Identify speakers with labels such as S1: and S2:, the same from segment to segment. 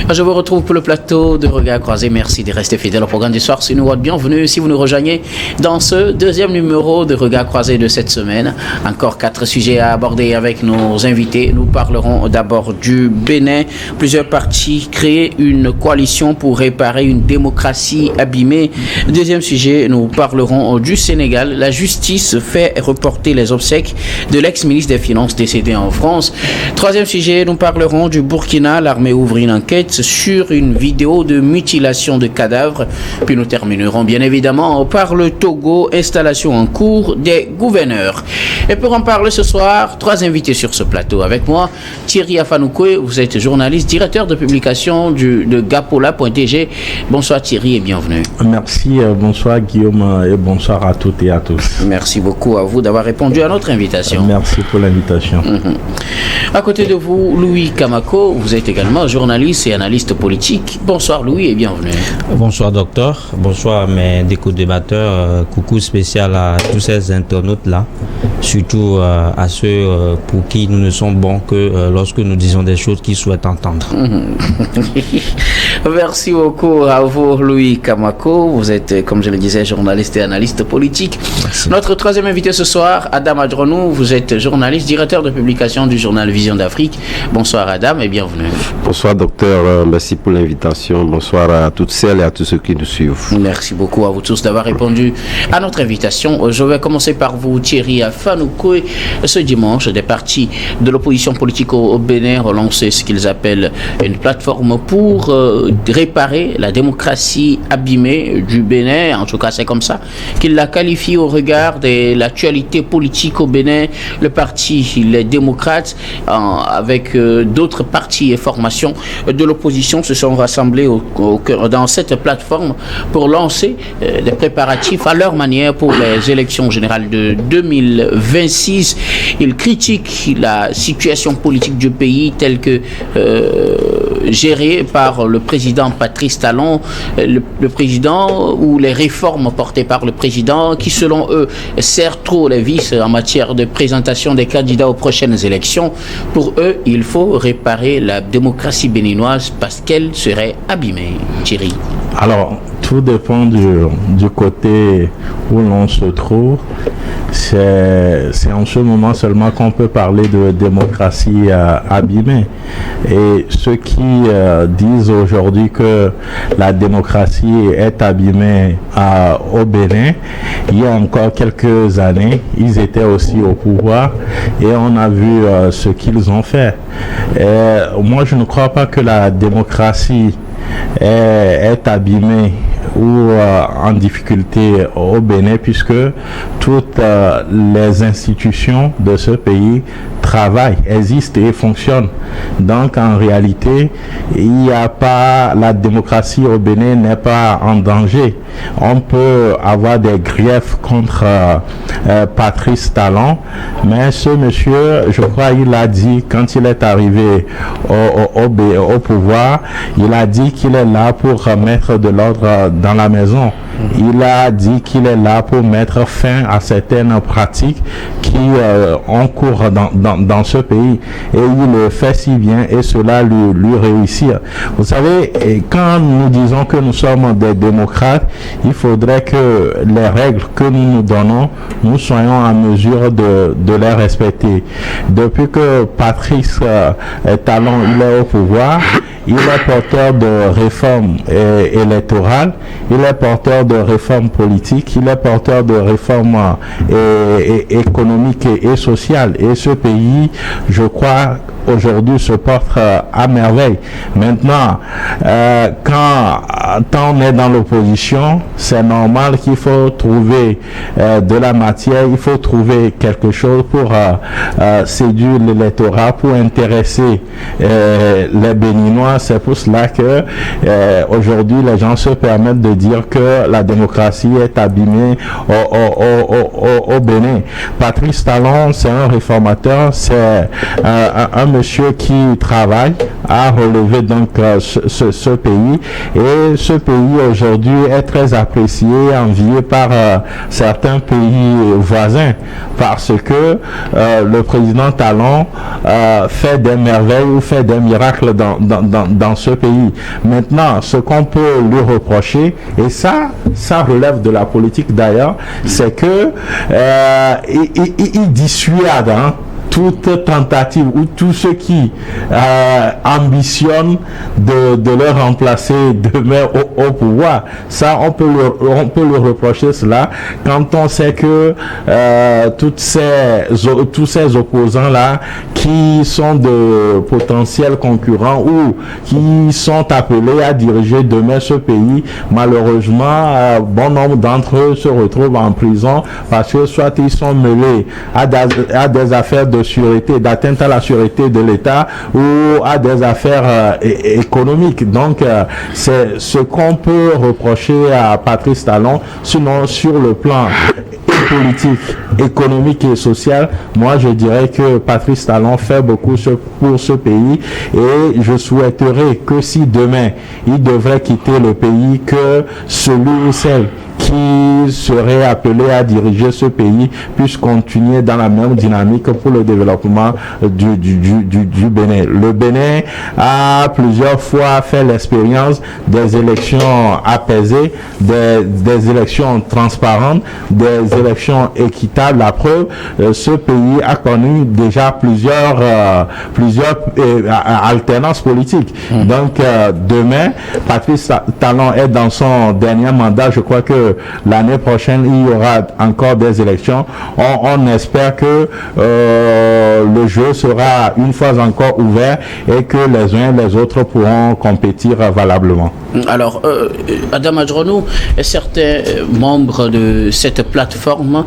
S1: Je vous retrouve pour le plateau de Regard Croisé. Merci de rester fidèle au programme du soir. C'est une bienvenue si vous nous rejoignez dans ce deuxième numéro de Regard Croisé de cette semaine. Encore 4 sujets à aborder avec nos invités. Nous parlerons d'abord du Bénin. Plusieurs partis créent une coalition pour réparer une démocratie abîmée. Deuxième sujet, nous parlerons du Sénégal. La justice fait reporter les obsèques de l'ex-ministre des Finances décédé en France. Troisième sujet, nous parlerons du Burkina. L'armée ouvre une enquête sur une vidéo de mutilation de cadavres. Puis nous terminerons bien évidemment par le Togo, installation en cours des gouverneurs. Et pour en parler ce soir, 3 invités sur ce plateau. Avec moi, Thierry Afanoukoé, vous êtes journaliste, directeur de publication de Gapola.tg. Bonsoir Thierry et bienvenue.
S2: Merci, bonsoir Guillaume et bonsoir à toutes et à tous.
S1: Merci beaucoup à vous d'avoir répondu à notre invitation.
S2: Merci pour l'invitation.
S1: À côté de vous, Louis Kamako, vous êtes également journaliste et analyste politique. Bonsoir Louis et bienvenue.
S3: Bonsoir docteur, bonsoir à mes déco-débatteurs, coucou spécial à tous ces internautes-là, surtout à ceux pour qui nous ne sommes bons que lorsque nous disons des choses qu'ils souhaitent entendre.
S1: Merci beaucoup à vous Louis Kamako, vous êtes comme je le disais journaliste et analyste politique. Merci. Notre troisième invité ce soir, Adam Adronou, vous êtes journaliste, directeur de publication du journal Vision d'Afrique. Bonsoir Adam et bienvenue.
S4: Bonsoir docteur, merci pour l'invitation. Bonsoir à toutes celles et à tous ceux qui nous suivent.
S1: Merci beaucoup à vous tous d'avoir répondu à notre invitation. Je vais commencer par vous Thierry Afanoukoé. Ce dimanche, des partis de l'opposition politique au Bénin ont lancé ce qu'ils appellent une plateforme pour réparer la démocratie abîmée du Bénin. En tout cas, c'est comme ça qu'ils la qualifient au regard de l'actualité politique au Bénin. Le parti Les Démocrates, avec d'autres partis et formations de l'opposition, se sont rassemblés dans cette plateforme pour lancer des préparatifs à leur manière pour les élections générales de 2026. Ils critiquent la situation politique du pays telle que gérée par le président Patrice Talon, le président, ou les réformes portées par le président qui selon eux serrent trop les vis en matière de présentation des candidats aux prochaines élections. Pour eux, il faut réparer la démocratie béninoise parce qu'elle serait abîmée. Thierry.
S2: Alors, tout dépend du côté où l'on se trouve. C'est en ce moment seulement qu'on peut parler de démocratie abîmée. Et ceux qui disent aujourd'hui que la démocratie est abîmée au Bénin, il y a encore quelques années, ils étaient aussi au pouvoir et on a vu ce qu'ils ont fait. Moi, je ne crois pas que la démocratie est abîmée ou en difficulté au Bénin, puisque toutes les institutions de ce pays travaillent, existent et fonctionnent. Donc en réalité, il n'y a pas, la démocratie au Bénin n'est pas en danger. On peut avoir des griefs contre Patrice Talon, mais ce monsieur, je crois, il a dit quand il est arrivé au pouvoir, il a dit qu'il est là pour mettre de l'ordre dans la maison. Il a dit qu'il est là pour mettre fin à certaines pratiques qui ont cours dans ce pays, et il le fait si bien et cela lui réussit. Vous savez, quand nous disons que nous sommes des démocrates, il faudrait que les règles que nous nous donnons, nous soyons en mesure de les respecter. Depuis que Patrice Talon il est au pouvoir, il est porteur de réformes électorales, il est porteur de réformes politiques, il est porteur de réformes économiques et sociales. Et ce pays, je crois, aujourd'hui se porte à merveille. Maintenant, quand on est dans l'opposition, c'est normal qu'il faut trouver de la matière, il faut trouver quelque chose pour séduire l'électorat, pour intéresser les Béninois. C'est pour cela que aujourd'hui les gens se permettent de dire que la démocratie est abîmée au Bénin. Patrice Talon, c'est un réformateur, c'est un monsieur qui travaille à relever donc ce pays, et ce pays aujourd'hui est très apprécié, envié par certains pays voisins, parce que le président Talon fait des merveilles ou fait des miracles dans ce pays. Maintenant, ce qu'on peut lui reprocher, et ça relève de la politique d'ailleurs, c'est que il dissuade toute tentative ou tous ceux qui ambitionnent de le remplacer demain au pouvoir. Ça, on peut le reprocher cela quand on sait que tous ces opposants-là qui sont de potentiels concurrents ou qui sont appelés à diriger demain ce pays, malheureusement, bon nombre d'entre eux se retrouvent en prison parce que soit ils sont mêlés à des affaires de sûreté, d'atteinte à la sûreté de l'État ou à des affaires économiques. Donc, c'est ce qu'on peut reprocher à Patrice Talon. Sinon, sur le plan politique, économique et social, moi je dirais que Patrice Talon fait beaucoup pour ce pays, et je souhaiterais que si demain il devrait quitter le pays, que celui ou celle qui serait appelé à diriger ce pays puisse continuer dans la même dynamique pour le développement du Bénin. Le Bénin a plusieurs fois fait l'expérience des élections apaisées, des élections transparentes, des élections équitables. La preuve, ce pays a connu déjà plusieurs alternances politiques. Donc demain, Patrice Talon est dans son dernier mandat. Je crois que l'année prochaine, il y aura encore des élections. On espère que le jeu sera une fois encore ouvert et que les uns et les autres pourront compétir valablement.
S1: Alors, Adam Adjonou, certains membres de cette plateforme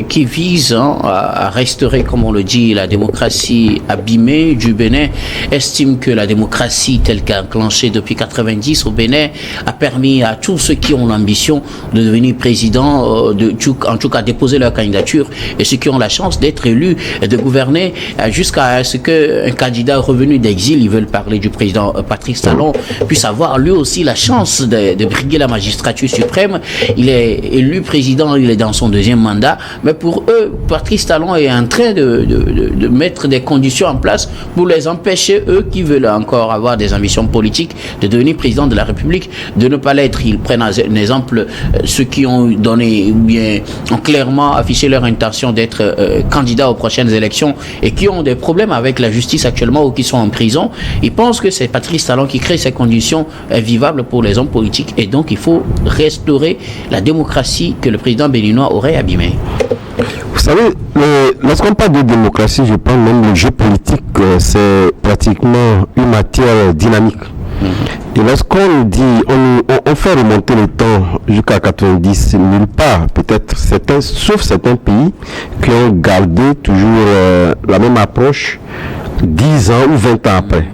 S1: qui visent à restaurer, comme on le dit, la démocratie abîmée du Bénin, estiment que la démocratie telle qu'enclenchée depuis 90 au Bénin a permis à tous ceux qui ont l'ambition de devenir président, en tout cas déposer leur candidature, et ceux qui ont la chance d'être élus et de gouverner jusqu'à ce qu'un candidat revenu d'exil, ils veulent parler du président Patrice Talon, puisse avoir lui aussi la chance de briguer la magistrature suprême. Il est élu président, il est dans son deuxième mandat, mais pour eux, Patrice Talon est en train de mettre des conditions en place pour les empêcher, eux qui veulent encore avoir des ambitions politiques, de devenir président de la République, de ne pas l'être. Ils prennent un exemple, ceux qui ont donné ou bien ont clairement affiché leur intention d'être candidats aux prochaines élections et qui ont des problèmes avec la justice actuellement ou qui sont en prison. Ils pensent que c'est Patrice Talon qui crée ces conditions vivables pour les hommes politiques, et donc il faut restaurer la démocratie que le président béninois aurait abîmée.
S4: Vous savez, lorsqu'on parle de démocratie, je pense même le jeu politique, c'est pratiquement une matière dynamique. Et lorsqu'on dit, on fait remonter le temps jusqu'à 90, nulle part, peut-être sauf certains pays qui ont gardé toujours la même approche 10 ans ou 20 ans après,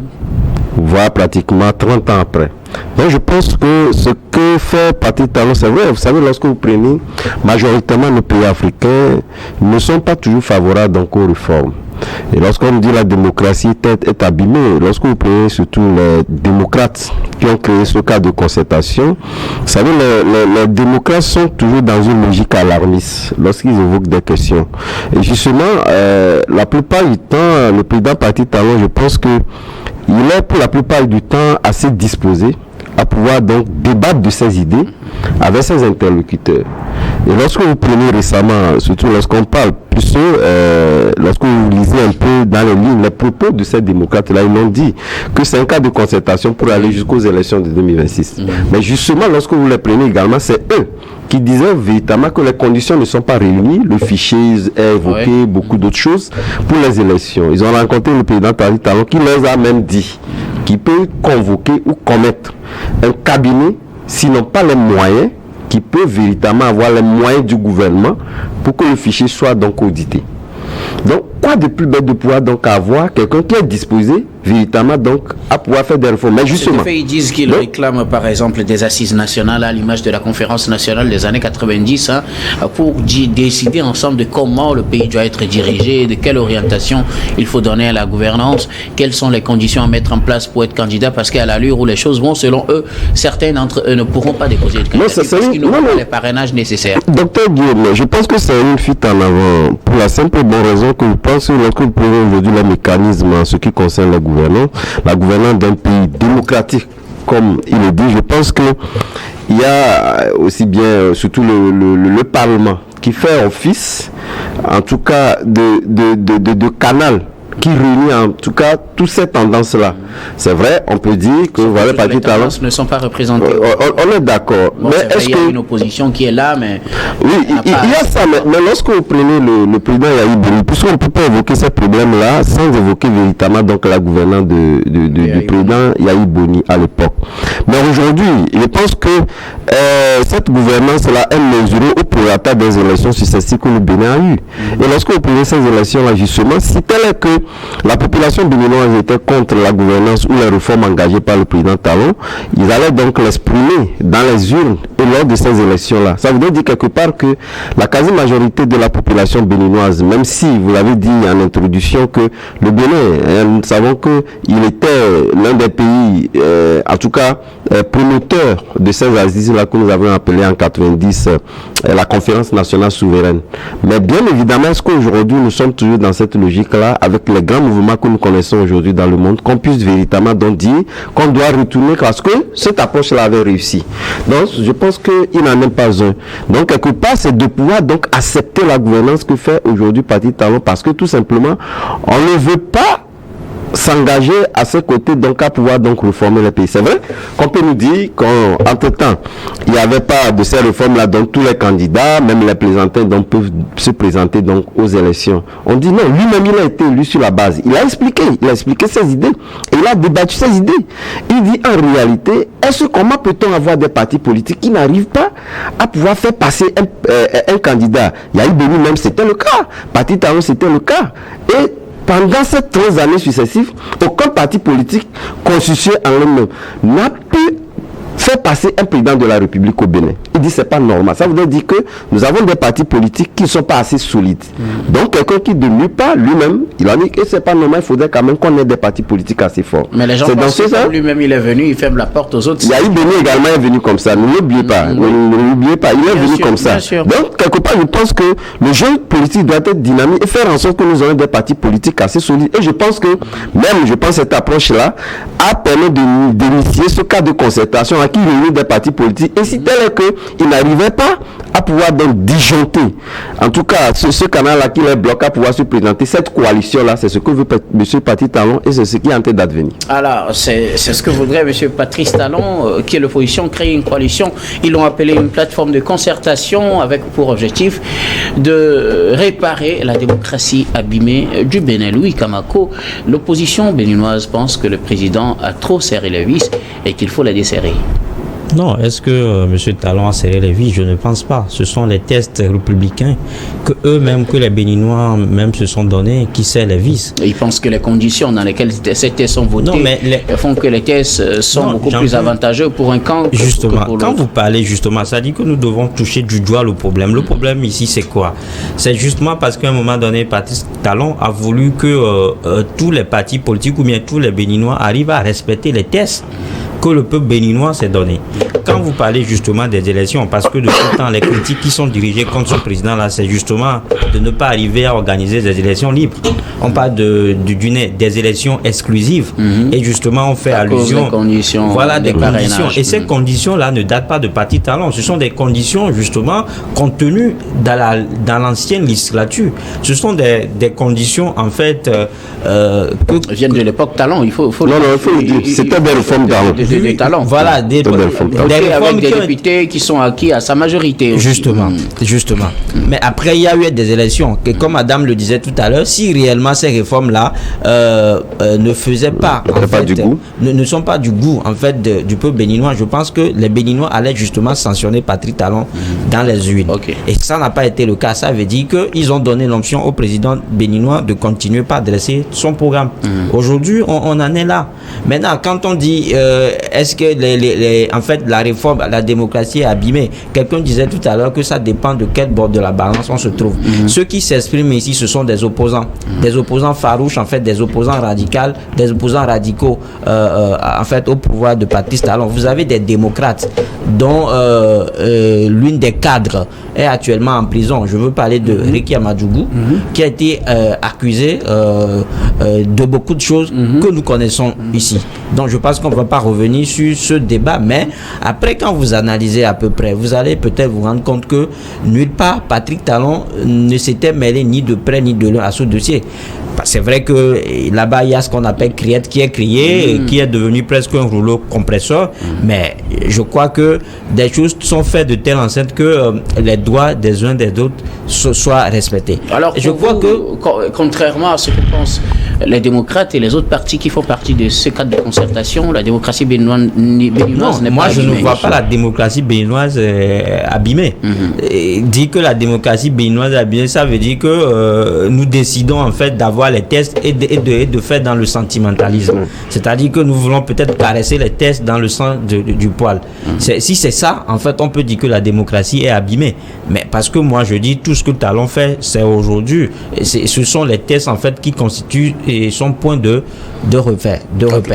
S4: voire pratiquement 30 ans après. Donc je pense que ce que fait Patrice Talon, c'est vrai, vous savez, lorsque vous prenez majoritairement nos pays africains, ne sont pas toujours favorables donc aux réformes. Et lorsqu'on dit la démocratie est abîmée, lorsque vous prenez surtout les démocrates qui ont créé ce cadre de concertation, vous savez, les démocrates sont toujours dans une logique alarmiste lorsqu'ils évoquent des questions. Et justement, la plupart du temps, le président Patrice Talon, je pense que il est pour la plupart du temps assez disposé à pouvoir donc débattre de ses idées avec ses interlocuteurs. Et lorsque vous prenez récemment, surtout lorsqu'on parle plus, lorsque vous lisez un peu dans les lignes, les propos de ces démocrates-là, ils l'ont dit que c'est un cas de concertation pour aller jusqu'aux élections de 2026. Mais justement, lorsque vous les prenez également, c'est eux qui disaient véritablement que les conditions ne sont pas réunies. Le fichier est évoqué, beaucoup d'autres choses pour les élections. Ils ont rencontré le président Patrice Talon qui leur a même dit qu'il peut convoquer ou commettre un cabinet s'ils n'ont pas les moyens, qui peut véritablement avoir les moyens du gouvernement pour que le fichier soit donc audité. Donc, quoi pas de plus bête de pouvoir donc avoir quelqu'un qui est disposé véritablement donc à pouvoir faire des réformes. Mais justement,
S1: ils disent qu'ils réclament par exemple des assises nationales à l'image de la conférence nationale des années 90 pour décider ensemble de comment le pays doit être dirigé, de quelle orientation il faut donner à la gouvernance, quelles sont les conditions à mettre en place pour être candidat, parce qu'à l'allure où les choses vont, selon eux, certains d'entre eux ne pourront pas déposer de candidature parce qu'ils n'auront pas les parrainages nécessaires.
S4: Docteur Guillaume, je pense que c'est une fuite en avant pour la simple bonne raison que je pense que lorsque vous prenez aujourd'hui le mécanisme en ce qui concerne la gouvernance d'un pays démocratique, comme il est dit, je pense que il y a aussi bien, surtout le Parlement, qui fait office, en tout cas, de canal qui réunit en tout cas toutes ces tendances-là. C'est vrai, on peut dire que voilà,
S1: les tendances ne sont pas représentées.
S4: On est d'accord.
S1: Bon, mais est-ce qu'il y a une opposition qui est là, mais
S4: oui, il y a ça. Mais lorsque vous prenez le président Yahi Boni, puisqu'on ne peut pas évoquer ces problèmes-là sans évoquer véritablement donc la gouvernance du président Yahi Boni à l'époque. Mais aujourd'hui, je pense que cette gouvernance-là est mesurée au prorata des élections successives que le Bénin a eues. Et lorsque vous prenez ces élections-là, justement, si tel est que la population béninoise était contre la gouvernance ou les réformes engagées par le président Talon, ils allaient donc l'exprimer dans les urnes et lors de ces élections-là. Ça veut dire quelque part que la quasi-majorité de la population béninoise, même si vous l'avez dit en introduction que le Bénin, nous savons qu'il était l'un des pays, en tout cas, promoteur de ces assises-là que nous avons appelé en 90 la conférence nationale souveraine. Mais bien évidemment, est-ce qu'aujourd'hui nous sommes toujours dans cette logique-là avec les grands mouvements que nous connaissons aujourd'hui dans le monde, qu'on puisse véritablement donc dire qu'on doit retourner parce que cette approche-là avait réussi. Donc, je pense qu'il n'en est pas un. Donc, quelque part, c'est de pouvoir donc accepter la gouvernance que fait aujourd'hui Parti Talon parce que tout simplement, on ne veut pas s'engager à ce côté donc à pouvoir donc réformer le pays. C'est vrai qu'on peut nous dire qu'entre temps il n'y avait pas de ces réformes là, donc tous les candidats, même les plaisantins donc peuvent se présenter donc aux élections. On dit non, lui-même il a été élu sur la base, il a expliqué ses idées et il a débattu ses idées. Il dit en réalité, comment peut-on avoir des partis politiques qui n'arrivent pas à pouvoir faire passer un candidat? Il y a eu Beni même, c'était le cas, Parti Talon c'était le cas, et pendant ces 13 années successives, aucun parti politique constitué en lui-même n'a pu faire passer un président de la République au Bénin. Il dit c'est pas normal. Ça veut dire que nous avons des partis politiques qui ne sont pas assez solides. Donc quelqu'un qui ne nuit pas lui-même, il a dit que c'est pas normal, il faudrait quand même qu'on ait des partis politiques assez forts.
S1: Mais les gens pensent que lui-même il est venu, il ferme la porte aux autres.
S4: Yahi Boni également est venu comme ça, ne l'oubliez pas. Ne l'oubliez pas, il est venu comme ça. Donc quelque part je pense que le jeu politique doit être dynamique et faire en sorte que nous ayons des partis politiques assez solides. Et je pense que cette approche-là a permis d'initier ce cas de concertation qui réunit des partis politiques, et si tel est qu'il n'arrivait pas à pouvoir donc disjoncter, en tout cas ce canal-là qui les bloque à pouvoir se présenter, cette coalition-là, c'est ce que veut M. Parti Talon et c'est ce qui est en train d'advenir.
S1: Alors, c'est ce que voudrait M. Patrice Talon, qui est l'opposition, créer une coalition. Ils l'ont appelé une plateforme de concertation avec pour objectif de réparer la démocratie abîmée du Bénin. Louis Kamako, l'opposition béninoise pense que le président a trop serré les vis et qu'il faut les desserrer.
S3: Non, est-ce que M. Talon a serré les vis? Je ne pense pas. Ce sont les tests républicains que eux-mêmes, que les Béninois même se sont donnés, qui serrent les vis.
S1: Ils pensent que les conditions dans lesquelles ces tests sont votés font que les tests sont beaucoup plus avantageux pour un camp que
S3: justement,
S1: pour
S3: quand vous parlez justement, ça dit que nous devons toucher du doigt le problème. Le problème ici, c'est quoi? C'est justement parce qu'à un moment donné, Patrice Talon a voulu que tous les partis politiques ou bien tous les Béninois arrivent à respecter les tests que le peuple béninois s'est donné. Quand vous parlez justement des élections, parce que de tout temps, les critiques qui sont dirigées contre ce président-là, c'est justement de ne pas arriver à organiser des élections libres. On parle des élections exclusives et justement on fait allusion
S1: des conditions.
S3: Voilà des conditions. Et ces conditions-là ne datent pas de Parti Talon. Ce sont des conditions justement contenues dans l'ancienne législature. Ce sont des conditions en fait
S1: viennent de l'époque Talon. Il faut
S4: le dire. C'était des réformes Talon.
S1: des talents.
S3: Voilà, des réformes
S1: avec des députés qui sont acquis à sa majorité.
S3: Justement. Mais après, il y a eu des élections. Que, comme Madame le disait tout à l'heure, si réellement ces réformes-là ne faisaient pas, ne sont pas du goût en fait du peuple béninois, je pense que les Béninois allaient justement sanctionner Patrick Talon dans les urnes. Et ça n'a pas été le cas. Ça veut dire qu'ils ont donné l'option au président béninois de continuer par dresser son programme. Aujourd'hui, on en est là. Maintenant, quand on dit est-ce que en fait la réforme, la démocratie est abîmée, quelqu'un disait tout à l'heure que ça dépend de quel bord de la balance on se trouve. Ceux qui s'expriment ici, ce sont des opposants farouches, en fait, des opposants radicaux en fait au pouvoir de Patrice Talon. Vous avez des démocrates dont l'une des cadres est actuellement en prison. Je veux parler de Ricky Amadjougou, qui a été accusé de beaucoup de choses que nous connaissons ici. Donc je pense qu'on ne va pas revenir sur ce débat, mais après, quand vous analysez à peu près, vous allez peut-être vous rendre compte que nulle part Patrick Talon ne s'était mêlé ni de près ni de loin à ce dossier. C'est vrai que là-bas, il y a ce qu'on appelle criette qui est crié, qui est devenu presque un rouleau compresseur, mais je crois que des choses sont faites de telle enceinte que les droits des uns des autres soient respectés.
S1: Alors, je crois que, contrairement à ce que pensent les démocrates et les autres partis qui font partie de ce cadre de concertation, la démocratie béninoise n'est pas abîmée.
S3: Moi, je ne vois pas la démocratie béninoise abîmée. Dire que la démocratie béninoise est abîmée, ça veut dire que nous décidons en fait d'avoir les tests et de faire dans le sentimentalisme. C'est-à-dire que nous voulons peut-être caresser les tests dans le sens du poil. Si c'est ça, en fait, on peut dire que la démocratie est abîmée. Mais parce que moi, je dis tout ce que Talon fait, c'est aujourd'hui. Ce sont les tests en fait qui constituent son point de repère. Donc,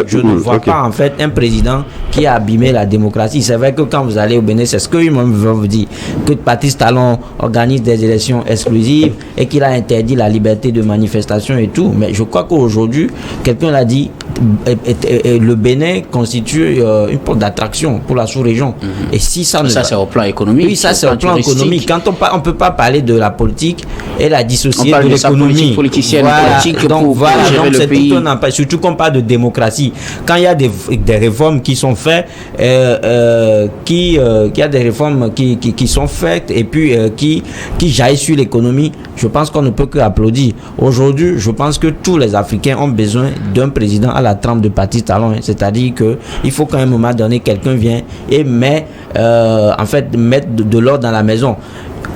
S3: je ne vois pas en fait un président qui a abîmé la démocratie. C'est vrai que quand vous allez au Bénin, c'est ce qu'ils vont vous dire, que Patrice Talon organise des élections exclusives et qu'il a interdit la liberté de manifestation et tout. Mais je crois qu'aujourd'hui, quelqu'un l'a dit, le Bénin constitue une porte d'attraction pour la sous-région. Et si ça
S1: c'est au plan économique.
S3: Oui, ça c'est au plan économique. Quand on peut pas parler de la politique et la dissocier de l'économie.
S1: Politicienne, politique
S3: donc
S1: pour gérer le pays.
S3: Surtout qu'on parle de démocratie. Quand il y a des réformes qui sont faites, qu'il y a des réformes qui sont faites et puis qui jaillissent sur l'économie, je pense qu'on ne peut que applaudir. Aujourd'hui, je pense que tous les Africains ont besoin d'un président à la trempe de Patrice Talon. C'est-à-dire qu'il faut qu'à un moment donné, quelqu'un vienne et mettre de l'ordre dans la maison.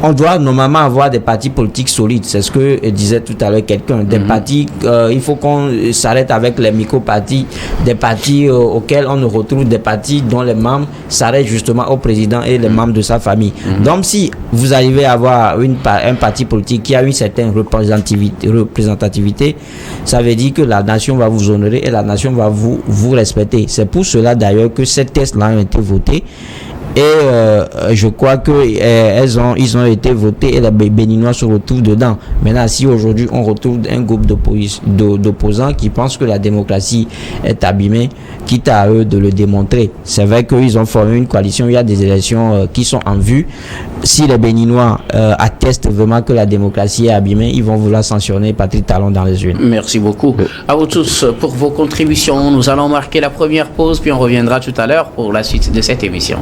S3: On doit normalement avoir des partis politiques solides. C'est ce que disait tout à l'heure quelqu'un. Des partis, il faut qu'on s'arrête avec les micro-partis, des partis auxquels on ne retrouve des partis dont les membres s'arrêtent justement au président et les membres de sa famille. Donc si vous arrivez à avoir un parti politique qui a une certaine représentativité, ça veut dire que la nation va vous honorer et la nation va vous respecter. C'est pour cela d'ailleurs que ces tests-là ont été votés. Et je crois que ils ont été votés et les Béninois se retrouvent dedans. Maintenant, si aujourd'hui on retrouve un groupe d'opposants qui pensent que la démocratie est abîmée, quitte à eux de le démontrer. C'est vrai qu'ils ont formé une coalition, il y a des élections qui sont en vue. Si les Béninois attestent vraiment que la démocratie est abîmée, ils vont vouloir sanctionner Patrick Talon dans les urnes.
S1: Merci beaucoup à vous tous pour vos contributions. Nous allons marquer la première pause, puis on reviendra tout à l'heure pour la suite de cette émission.